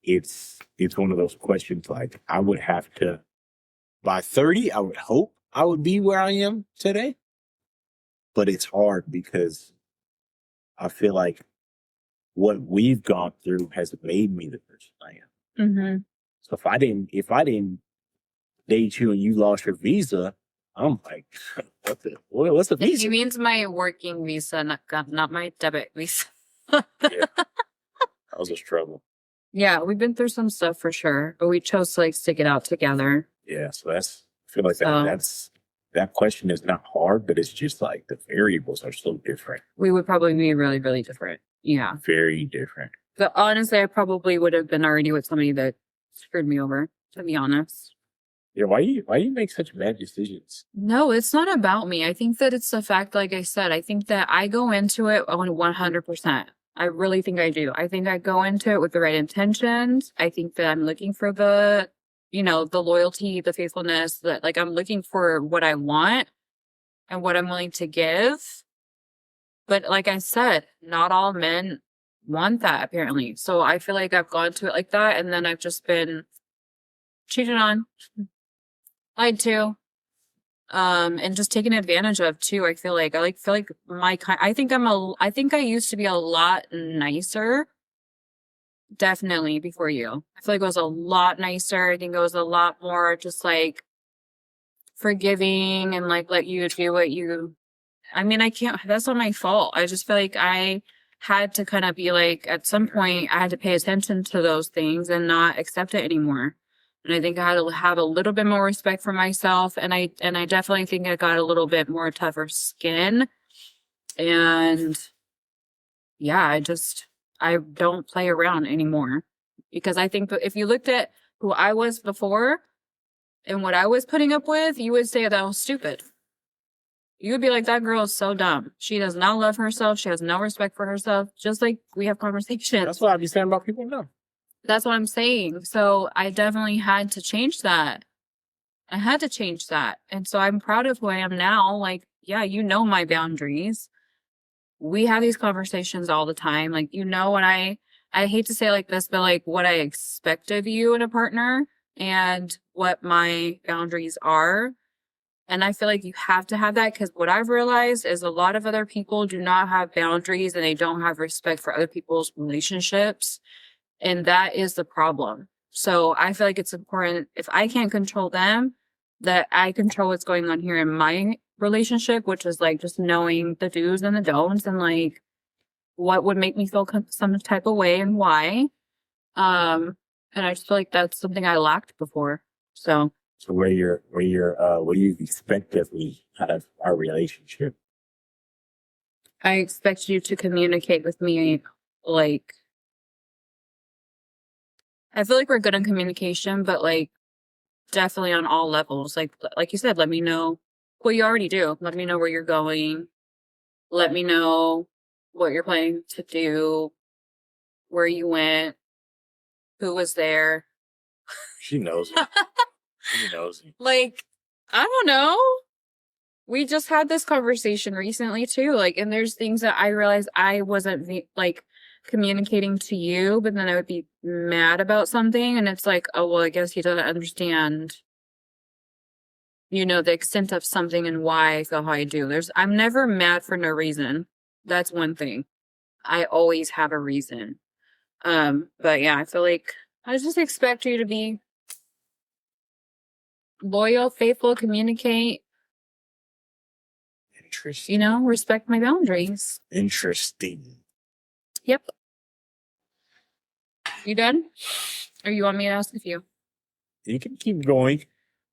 it's one of those questions like I would have to, by 30, I would hope I would be where I am today. But it's hard because I feel like what we've gone through has made me the person I am. So if I didn't date you and you lost your visa, I'm like, what's the visa? He means my working visa, not my debit visa. Yeah. That was a struggle. Yeah, we've been through some stuff for sure, but we chose to stick it out together. Yeah, so I feel like that question is not hard, but it's just like the variables are so different. We would probably be really, really different. Yeah. Very different. But honestly, I probably would have been already with somebody that screwed me over, to be honest. Yeah, why you make such bad decisions? No, it's not about me. I think that it's the fact, like I said, I think that I go into it on 100%. I really think I do. I think I go into it with the right intentions. I think that I'm looking for the loyalty, the faithfulness, that I'm looking for what I want and what I'm willing to give. But like I said, not all men want that apparently. So I feel like I've gone to it like that. And then I've just been cheated on, lied to, And just taken advantage of too. I feel like I think I used to be a lot nicer, definitely before you. I feel like I was a lot nicer. I think I was a lot more just like forgiving and like let you do what you I mean, I can't, that's not my fault. I just feel like I had to kind of be like, at some point, I had to pay attention to those things and not accept it anymore. And I think I had to have a little bit more respect for myself. And I definitely think I got a little bit more tougher skin. And yeah, I don't play around anymore because I think if you looked at who I was before and what I was putting up with, you would say that I was stupid. You would be like, that girl is so dumb. She does not love herself. She has no respect for herself. Just like we have conversations. That's what I be saying about people now. That's what I'm saying. So I definitely had to change that. I had to change that. And so I'm proud of who I am now. Like, yeah, you know my boundaries. We have these conversations all the time. Like, you know what I hate to say it like this, but like what I expect of you in a partner and what my boundaries are. And I feel like you have to have that because what I've realized is a lot of other people do not have boundaries and they don't have respect for other people's relationships. And that is the problem. So I feel like it's important if I can't control them, that I control what's going on here in my relationship, which is like just knowing the do's and the don'ts and like what would make me feel some type of way and why. And I just feel like that's something I lacked before. So what do you expect of me out of our relationship? I expect you to communicate with me like I feel like we're good on communication, but like definitely on all levels. Like you said, let me know what you already do. Let me know where you're going. Let me know what you're planning to do, where you went, who was there. She knows. She knows. Like, I don't know. We just had this conversation recently too. Like, and there's things that I realized I wasn't like communicating to you, but then I would be mad about something. And it's like, oh, well, I guess he doesn't understand, you know, the extent of something and why I feel how I do. I'm never mad for no reason. That's one thing. I always have a reason. But yeah, I feel like I just expect you to be loyal, faithful, communicate, Interesting. you know, respect my boundaries. Interesting. Yep. You done? Or you want me to ask a few? You can keep going.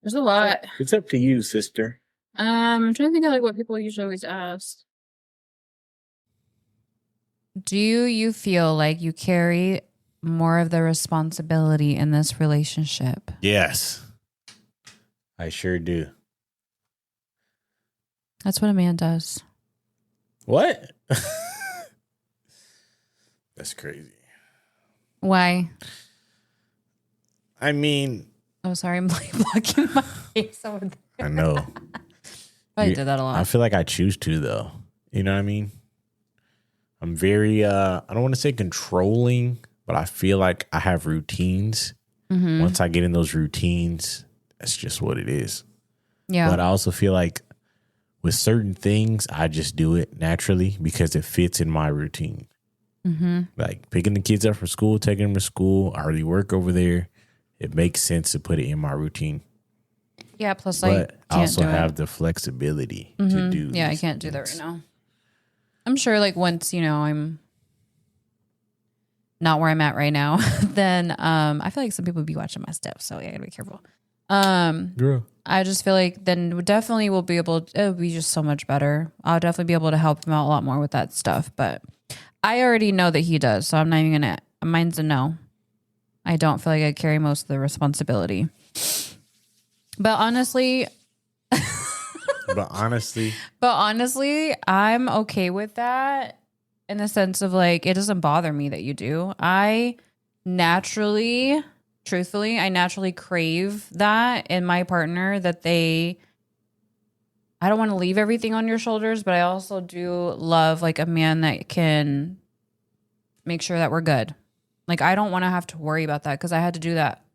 There's a lot. It's up to you, sister. I'm trying to think of like what people usually always ask. Do you feel like you carry more of the responsibility in this relationship? Yes. I sure do. That's what a man does. What? That's crazy. Why? I mean, Oh, sorry, I'm blocking my face over there. I know. I did that a lot. I feel like I choose to, though. You know what I mean? I'm very, I don't want to say controlling, but I feel like I have routines. Mm-hmm. Once I get in those routines, that's just what it is. Yeah. But I also feel like with certain things, I just do it naturally because it fits in my routine. Mm-hmm. Like picking the kids up from school, taking them to school, I already work over there. It makes sense to put it in my routine. Yeah, plus But I also do have it. the flexibility Mm-hmm. to do. Yeah, I can't do that right now. I'm sure like once, you know, I'm not where I'm at right now, then I feel like some people would be watching my stuff, so yeah, I gotta be careful. Girl. I just feel like then we definitely will be able to, it'll be just so much better. I'll definitely be able to help him out a lot more with that stuff, but I already know that he does, so I'm not even gonna, mine's a no. I don't feel like I carry most of the responsibility. But honestly, I'm okay with that in the sense of like, it doesn't bother me that you do. Truthfully, I naturally crave that in my partner that I don't want to leave everything on your shoulders, but I also do love like a man that can make sure that we're good. Like, I don't want to have to worry about that because I had to do that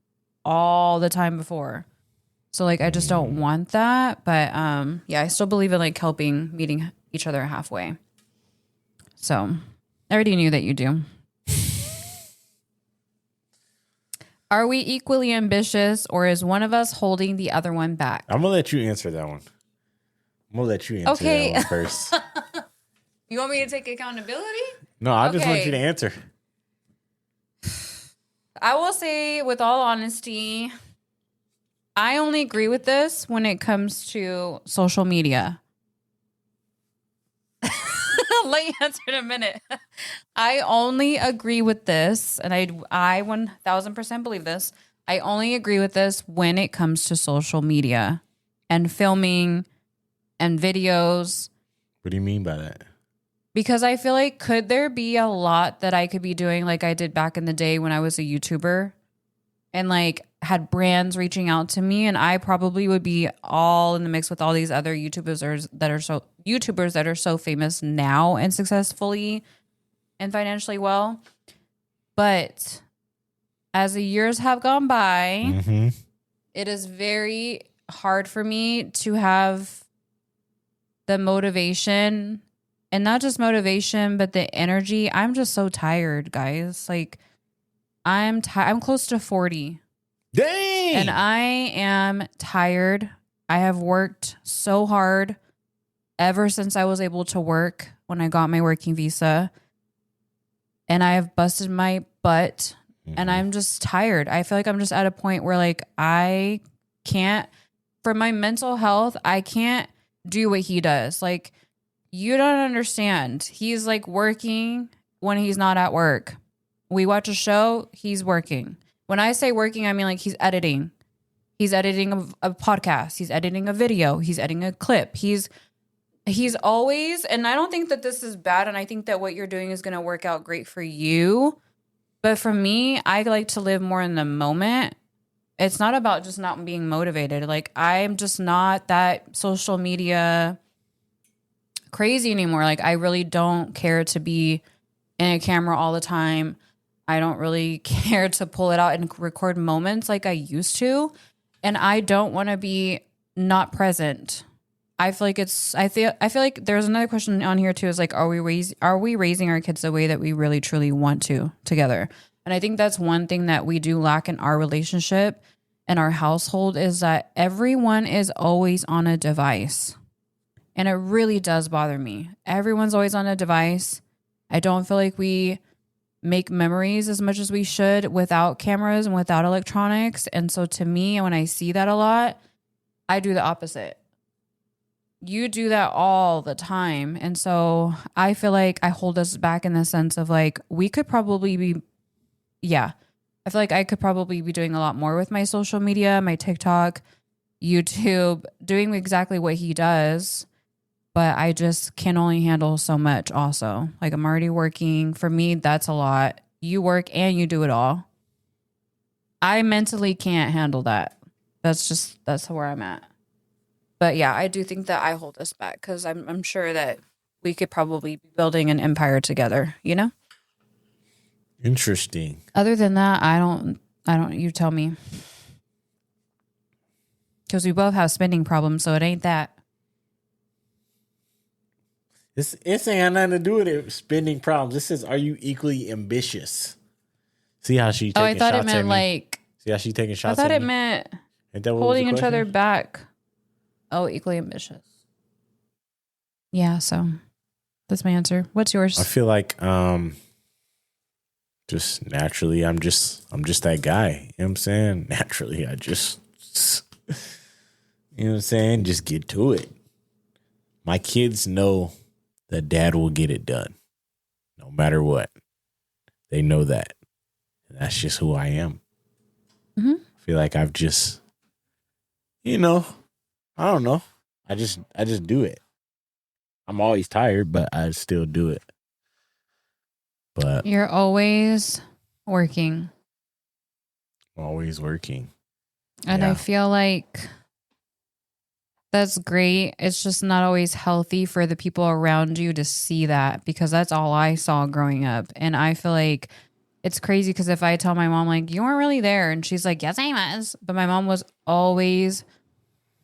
all the time before. So like I just don't want that. But yeah, I still believe in like meeting each other halfway. So I already knew that you do. Are we equally ambitious, or is one of us holding the other one back? I'm gonna let you answer that one. That one first. You want me to take accountability? No, I just want you to answer. I will say, with all honesty, I only agree with this when it comes to social media. I'll let you answer in a minute. I only agree with this, and I 1000% believe this. I only agree with this when it comes to social media and filming and videos. What do you mean by that? Because I feel like, could there be a lot that I could be doing like I did back in the day when I was a YouTuber and like had brands reaching out to me, and I probably would be all in the mix with all these other YouTubers that are so famous now and successfully and financially well. But as the years have gone by, it is very hard for me to have the motivation, and not just motivation, but the energy. I'm just so tired, guys. Like I'm close to 40. Dang! And I am tired. I have worked so hard ever since I was able to work when I got my working visa. And I have busted my butt, and I'm just tired. I feel like I'm just at a point where like I can't, for my mental health, I can't do what he does. Like, you don't understand. He's like working when he's not at work. We watch a show, he's working. When I say working, I mean like he's editing. He's editing a podcast. He's editing a video. He's editing a clip. He's always, and I don't think that this is bad, and I think that what you're doing is going to work out great for you. But for me, I like to live more in the moment. It's not about just not being motivated. Like, I'm just not that social media crazy anymore. Like, I really don't care to be in a camera all the time. I don't really care to pull it out and record moments like I used to. And I don't want to be not present. I feel like there's another question on here too, is like, are we raising our kids the way that we really truly want to together? And I think that's one thing that we do lack in our relationship and our household, is that everyone is always on a device. And it really does bother me. Everyone's always on a device. I don't feel like we make memories as much as we should without cameras and without electronics. And so to me, when I see that a lot, I do the opposite. You do that all the time. And so I feel like I hold us back in the sense of like, we could probably be, I feel like I could probably be doing a lot more with my social media, my TikTok, YouTube, doing exactly what he does. But I just can only handle so much also. Like, I'm already working. For me, that's a lot. You work and you do it all. I mentally can't handle that. That's where I'm at. But yeah, I do think that I hold us back, because I'm sure that we could probably be building an empire together, you know? Interesting. Other than that, I don't, you tell me. Because we both have spending problems, so it ain't that. It ain't got nothing to do with it. Spending problems. This says, are you equally ambitious? See how she taking shots at me? Oh, I thought it meant like. See how she taking shots at me? I thought it meant holding each other back. Oh, equally ambitious. Yeah, so that's my answer. What's yours? I feel like just naturally I'm just that guy. You know what I'm saying? Naturally, I just you know what I'm saying? Just get to it. My kids know that dad will get it done no matter what. They know that. And that's just who I am. Mm-hmm. I feel like I've just, I don't know. I just do it. I'm always tired, but I still do it. But you're always working. Always working. And Yeah. I feel like that's great. It's just not always healthy for the people around you to see that, because that's all I saw growing up. And I feel like it's crazy, because if I tell my mom, like, you weren't really there, and she's like, yes, I was. But my mom was always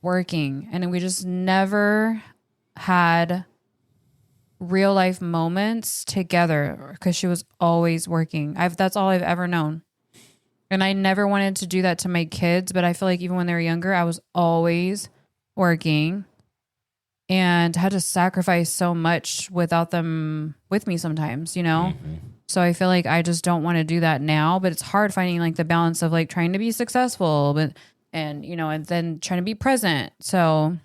working, and we just never had real life moments together because she was always working. That's all I've ever known. And I never wanted to do that to my kids, but I feel like even when they were younger, I was always working and had to sacrifice so much without them with me sometimes, you know? Mm-hmm. So I feel like I just don't want to do that now, but it's hard finding like the balance of like trying to be successful, and then trying to be present. So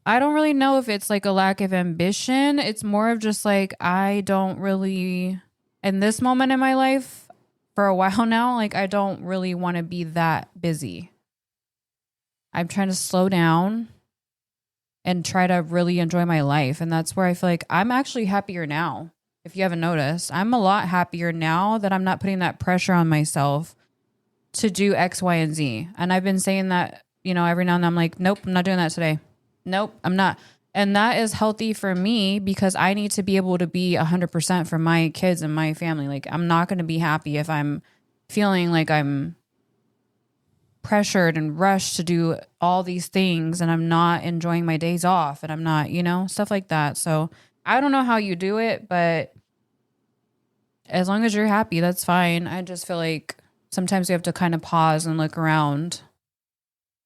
I don't really know if it's like a lack of ambition. It's more of just like, I don't really, in this moment in my life for a while now, like I don't really want to be that busy. I'm trying to slow down and try to really enjoy my life. And that's where I feel like I'm actually happier now. If you haven't noticed, I'm a lot happier now that I'm not putting that pressure on myself to do X, Y, and Z. And I've been saying that, every now and then I'm like, nope, I'm not doing that today. Nope, I'm not. And that is healthy for me because I need to be able to be 100% for my kids and my family. Like, I'm not going to be happy if I'm feeling like I'm pressured and rushed to do all these things and I'm not enjoying my days off and I'm not, stuff like that. So I don't know how you do it, but as long as you're happy, that's fine. I just feel like sometimes you have to kind of pause and look around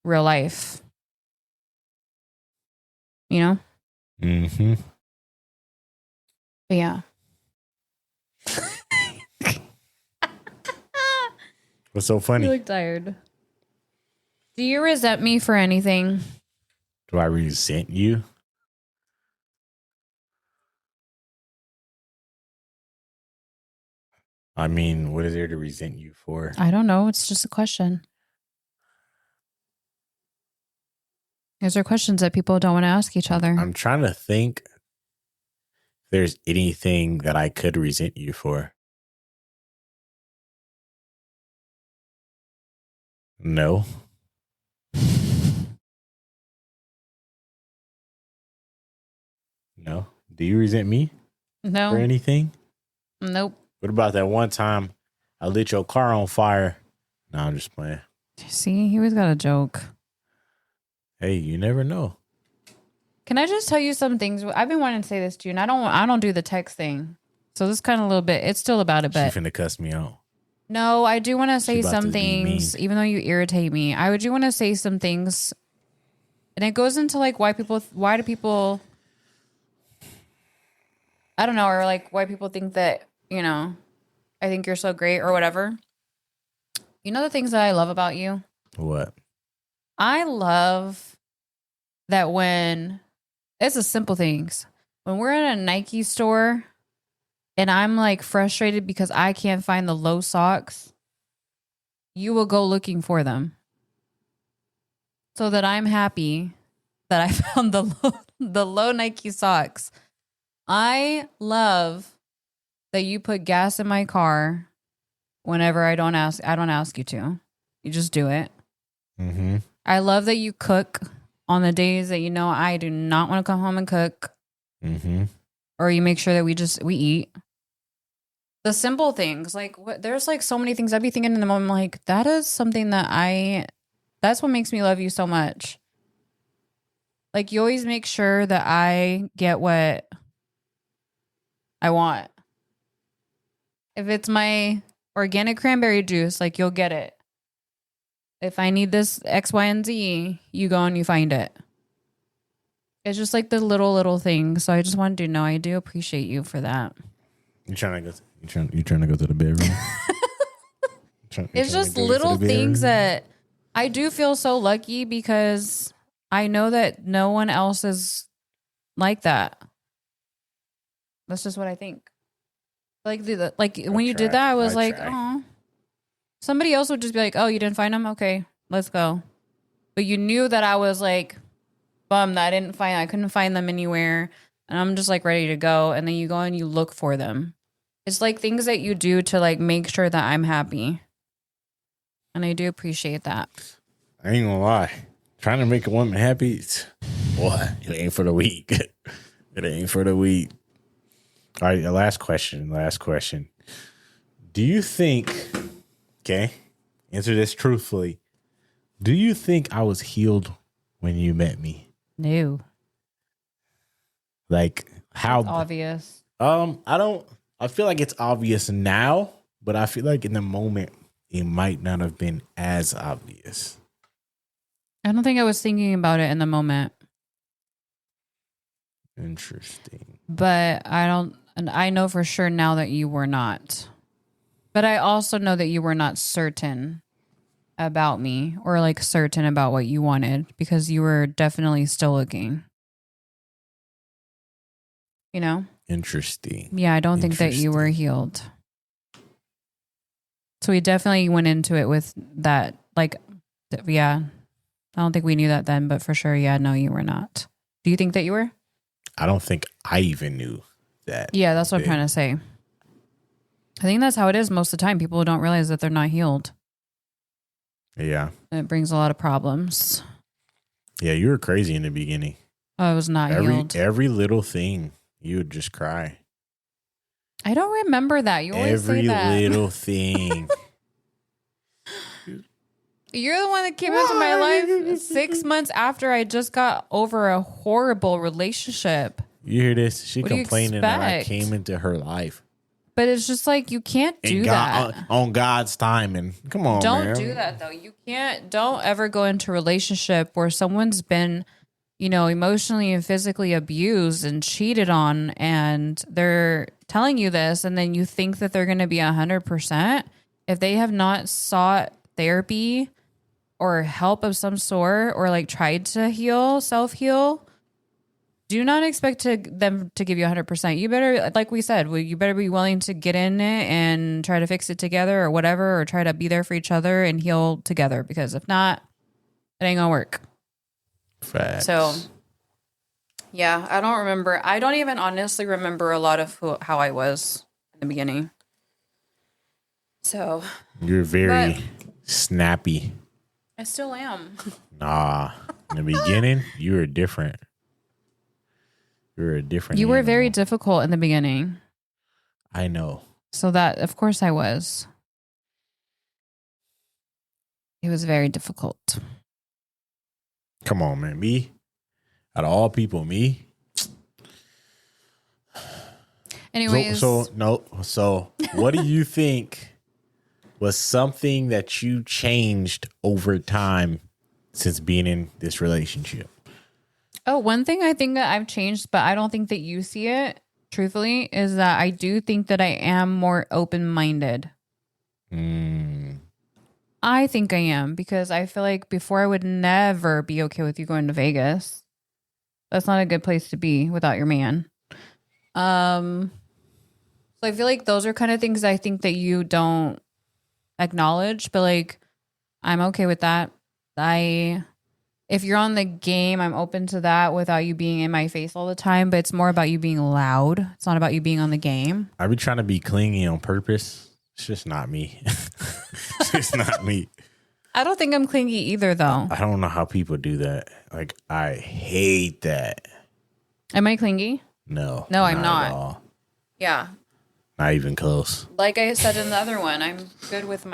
real life. Mm-hmm. But yeah. What's so funny? You look tired. Do you resent me for anything? Do I resent you? I mean, what is there to resent you for? I don't know. It's just a question. These are questions that people don't want to ask each other. I'm trying to think if there's anything that I could resent you for. No. No. Do you resent me? No. For anything? Nope. What about that one time I lit your car on fire? No, I'm just playing. See, he always got a joke. Hey, you never know. Can I just tell you some things? I've been wanting to say this to you, and I don't do the text thing. So this is kind of a little bit, it's still about it, but. She finna cuss me out. No, I do want to say some things, even though you irritate me. I do want to say some things, and it goes into like why do people, I don't know, or like why people think that, I think you're so great or whatever. You know the things that I love about you? What? I love that when, it's the simple things. When we're in a Nike store and I'm like frustrated because I can't find the low socks, you will go looking for them. So that I'm happy that I found the low Nike socks. I love that you put gas in my car whenever I don't ask you to. You just do it. Mm-hmm. I love that you cook on the days that I do not want to come home and cook. Mm-hmm. Or you make sure that we eat. The simple things, like there's like so many things I'd be thinking in the moment, like that is something that's what makes me love you so much. Like you always make sure that I get what I want. If it's my organic cranberry juice, like you'll get it. If I need this X, Y, and Z, you go and you find it. It's just like the little things. So I just wanted to know I do appreciate you for that. You trying to go to the bedroom? It's just little things that I do feel so lucky because I know that no one else is like that. That's just what I think. Like when you did that, I was like, oh. Somebody else would just be like, oh, you didn't find them? Okay, let's go. But you knew that I was like bummed that I couldn't find them anywhere. And I'm just like ready to go. And then you go and you look for them. It's like things that you do to like make sure that I'm happy. And I do appreciate that. I ain't gonna lie. Trying to make a woman happy, boy, it ain't for the weak. It ain't for the weak. All right, last question. Do you think, okay, answer this truthfully, Do you think I was healed when you met me? No. Like how It's obvious. I feel like it's obvious now, but I feel like in the moment it might not have been as obvious. I don't think I was thinking about it in the moment. Interesting. But I know for sure now that you were not. But I also know that you were not certain about me or like certain about what you wanted because you were definitely still looking. You know? Interesting. Yeah, I don't think that you were healed. So we definitely went into it with that, like, yeah. I don't think we knew that then, but for sure, yeah, no, you were not. Do you think that you were? I don't think I even knew that. Yeah, that's what I'm trying to say. I think that's how it is most of the time. People don't realize that they're not healed. Yeah. And it brings a lot of problems. Yeah, you were crazy in the beginning. I was not healed. Every little thing, you would just cry. I don't remember that. You always say that. Every little thing. You're the one that came into my life 6 months after I just got over a horrible relationship. You hear this? She What do you complaining that I expect? came into her life. But it's just like, you can't do that. On God's timing. Come on, Don't man. do that though. You can't, don't ever go into a relationship where someone's been, you know, emotionally and physically abused and cheated on, and they're telling you this, and then you think that they're going to be 100%. If they have not sought therapy or help of some sort, or like tried to heal, self-heal, do not expect them to give you 100%. You better, like we said, you better be willing to get in it and try to fix it together or whatever, or try to be there for each other and heal together. Because if not, it ain't gonna work. Facts. So, yeah, I don't remember. I don't even honestly remember a lot of how I was in the beginning. So, You're very snappy. I still am. Nah. In the beginning, you were different. You were a different You were animal. very difficult in the beginning. I know. So that, of course I was. It was very difficult. Come on, man. Me? Out of all people, me? Anyways. So what do you think was something that you changed over time since being in this relationship? Oh, one thing I think that I've changed, but I don't think that you see it, truthfully, is that I do think that I am more open-minded. I think I am, because I feel like before I would never be okay with you going to Vegas. That's not a good place to be without your man. So I feel like those are kind of things I think that you don't acknowledge, but like, I'm okay with that. If you're on the game, I'm open to that without you being in my face all the time, but it's more about you being loud. It's not about you being on the game. I be trying to be clingy on purpose. It's just not me. It's just not me. I don't think I'm clingy either, though. I don't know how people do that. Like, I hate that. Am I clingy? No. No, I'm at not. all. Yeah. Not even close. Like I said in the other one, I'm good with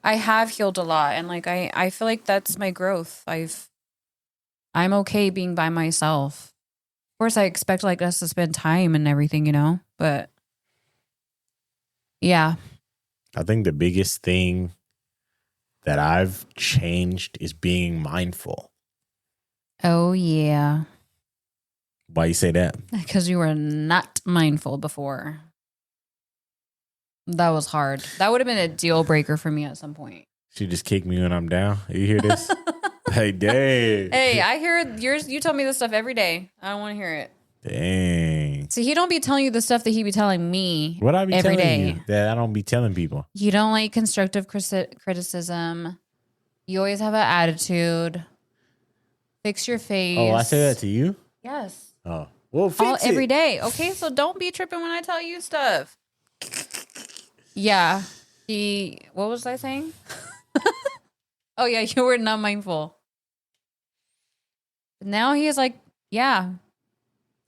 I have healed a lot, and like I feel like that's my growth. I'm okay being by myself. Of course, I expect like us to spend time and everything, you know, but yeah. I think the biggest thing that I've changed is being mindful. Oh, yeah. Why you say that? Because you were not mindful before. That was hard. That would have been a deal breaker for me at some point. She just kicked me when I'm down. You hear this? Hey, dang. Hey, I hear yours. You tell me this stuff every day. I don't want to hear it. Dang. See, he don't be telling you the stuff that he be telling me What I be every telling day. you that I don't be telling people? You don't like constructive criticism. You always have an attitude. Fix your face. Oh, I say that to you? Yes. Oh, well, fix it. Every day. Okay, so don't be tripping when I tell you stuff. Yeah. What was I saying? Oh, yeah, you were not mindful. Now he is like, yeah.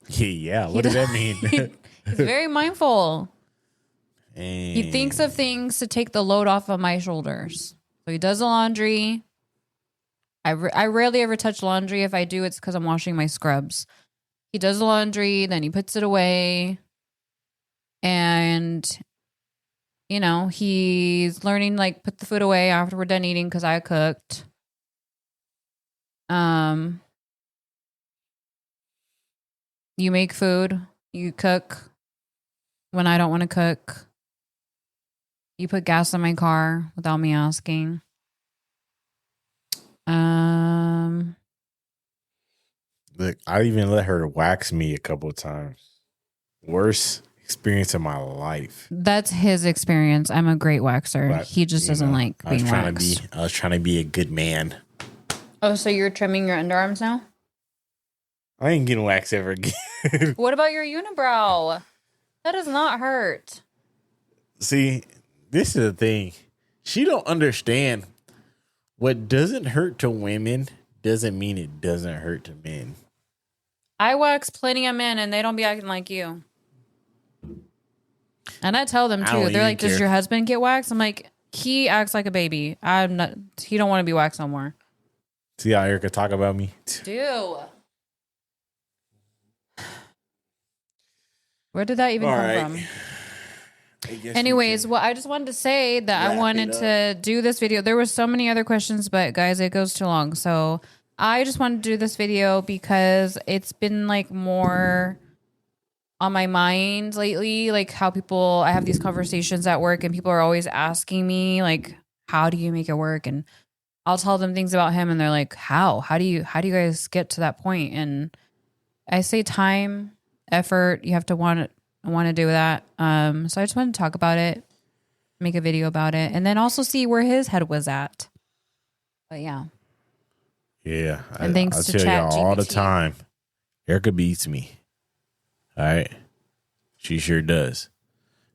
Yeah, what does that mean? He's very mindful. Dang. He thinks of things to take the load off of my shoulders. So he does the laundry. I rarely ever touch laundry. If I do, it's because I'm washing my scrubs. He does the laundry, then he puts it away. And, you know, he's learning, like, put the food away after we're done eating because I cooked. You make food. You cook when I don't want to cook. You put gas in my car without me asking. Look, I even let her wax me a couple of times. Worst experience of my life. That's his experience. I'm a great waxer. But, he just doesn't like being waxed. I was trying to be a good man. Oh, so you're trimming your underarms now? I ain't getting waxed ever again. What about your unibrow? That does not hurt. See, this is the thing. She don't understand. What doesn't hurt to women doesn't mean it doesn't hurt to men. I wax plenty of men and they don't be acting like you. And I tell them too. They're like, does your husband get waxed? I'm like, he acts like a baby. He don't want to be waxed no more. See how Erica talk about me? Do. Where did that even come from? Anyways, well, I just wanted to say that I wanted to do this video. There were so many other questions, but guys, it goes too long. So I just wanted to do this video because it's been like more on my mind lately. Like how I have these conversations at work and people are always asking me like, how do you make it work? And I'll tell them things about him and they're like, how do you guys get to that point? And I say time, effort, you have to want to do that. So I just wanted to talk about it, make a video about it, and then also see where his head was at. But yeah. Yeah. And thanks to tell y'all ChatGPT. all the time, Erica beats me. All right. She sure does.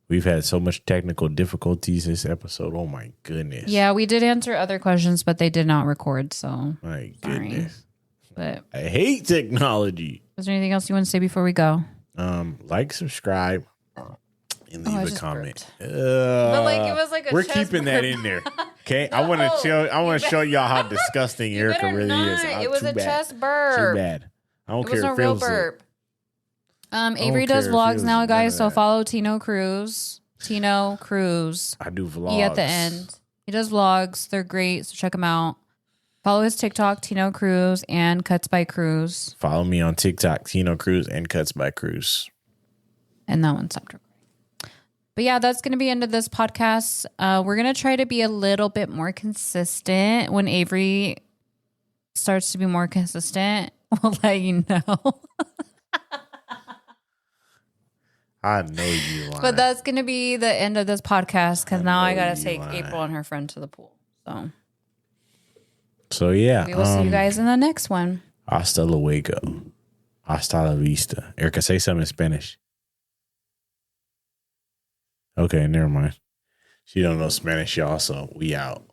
We've had so much technical difficulties this episode. Oh my goodness. Yeah, we did answer other questions, but they did not record. So my sorry. goodness. But I hate technology. is there anything else you want to say before we go? Like, subscribe, and leave a comment. But like it was like a we're keeping that in there. Okay, I want to show y'all how disgusting Erica really is. It was a chest burp. Too bad. I don't It was care a if it real was burp. Avery does vlogs now, guys. So follow Tino Cruze. Tino Cruze. I do vlogs. E at the end. He does vlogs. They're great. So check him out. Follow his TikTok, Tino Cruze and Cuts by Cruze. Follow me on TikTok, Tino Cruze and Cuts by Cruze. And that one stopped recording. But yeah, that's going to be the end of this podcast. We're going to try to be a little bit more consistent. When Avery starts to be more consistent, we'll let you know. I know you lying. But that's going to be the end of this podcast because now I got to take April and her friend to the pool. So yeah. We will see you guys in the next one. Hasta luego. Hasta la vista. Erica, say something in Spanish. Okay, never mind. She don't know Spanish, y'all, so we out.